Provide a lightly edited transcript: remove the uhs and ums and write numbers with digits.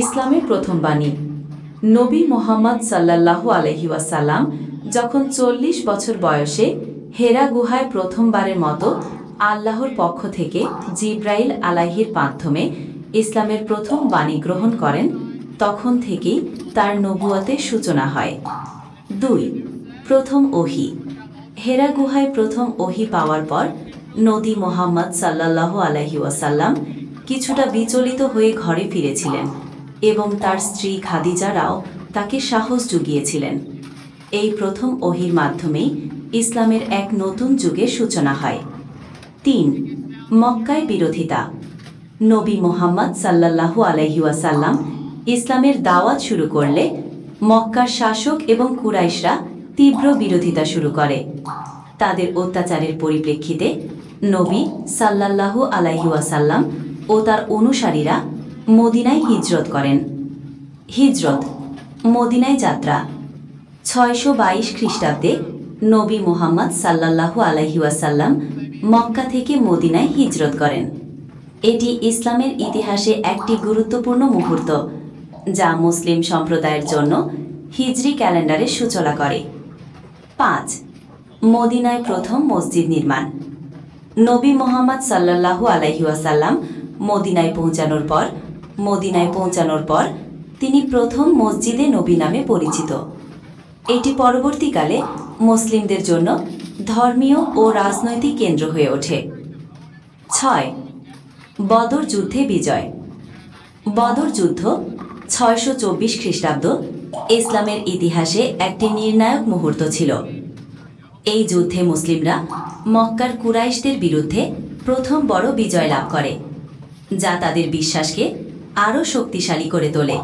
ইসলামের প্রথম বাণী। নবী মুহাম্মদ সাল্লাল্লাহু আলাইহি ওয়াসাল্লাম যখন ৪০ বছর বয়সে হেরা গুহায় প্রথমবারের মতো আল্লাহর পক্ষ থেকে জিব্রাইল আলাইহির মাধ্যমে ইসলামের প্রথম বাণী গ্রহণ করেন, তখন থেকেই তার নবুয়তের সূচনা হয়। ২. প্রথম ওহী। হেরা গুহায় প্রথম ওহী পাওয়ার পর নবী মুহাম্মদ সাল্লাল্লাহু আলাইহি ওয়াসাল্লাম কিছুটা বিচলিত হয়ে ঘরে ফিরেছিলেন এবং তার স্ত্রী খাদিজারাও তাকে সাহস জুগিয়েছিলেন। এই প্রথম ওহীর মাধ্যমেই ইসলামের এক নতুন যুগের সূচনা হয়। ৩. মক্কায় বিরোধিতা। নবী মুহাম্মদ সাল্লাল্লাহু আলাইহি ওয়াসাল্লাম ইসলামের দাওয়াত শুরু করলে মক্কার শাসক এবং কুরাইশরা তীব্র বিরোধিতা শুরু করে। তাদের অত্যাচারের পরিপ্রেক্ষিতে নবী সাল্লাল্লাহু আলাইহি ওয়াসাল্লাম ও তার অনুসারীরা মদিনায় হিজরত করেন। হিজরত, মদিনায় যাত্রা। ৬২২ খ্রিস্টাব্দে নবী মুহাম্মদ সাল্লাল্লাহু আলাইহি ওয়াসাল্লাম মক্কা থেকে মদিনায় হিজরত করেন। এটি ইসলামের ইতিহাসে একটি গুরুত্বপূর্ণ মুহূর্ত, যা মুসলিম সম্প্রদায়ের জন্য হিজরি ক্যালেন্ডারের সূচনা করে। ৫. মদিনায় প্রথম মসজিদ নির্মাণ। নবী মুহাম্মদ সাল্লাল্লাহু আলাইহি ওয়াসাল্লাম মদিনায় পৌঁছানোর পর তিনি প্রথম মসজিদে নবী নামে পরিচিত। এটি পরবর্তীকালে মুসলিমদের জন্য ধর্মীয় ও রাজনৈতিক কেন্দ্র হয়ে ওঠে। ৬. বদর যুদ্ধে বিজয়। বদর যুদ্ধ ৬২৪ খ্রিস্টাব্দ ইসলামের ইতিহাসে একটি নির্ণায়ক মুহূর্ত ছিল। এই যুদ্ধে মুসলিমরা মক্কার কুরাইশদের বিরুদ্ধে প্রথম বড় বিজয় লাভ করে, যা তাদের বিশ্বাসকে আরও শক্তিশালী করে তোলে।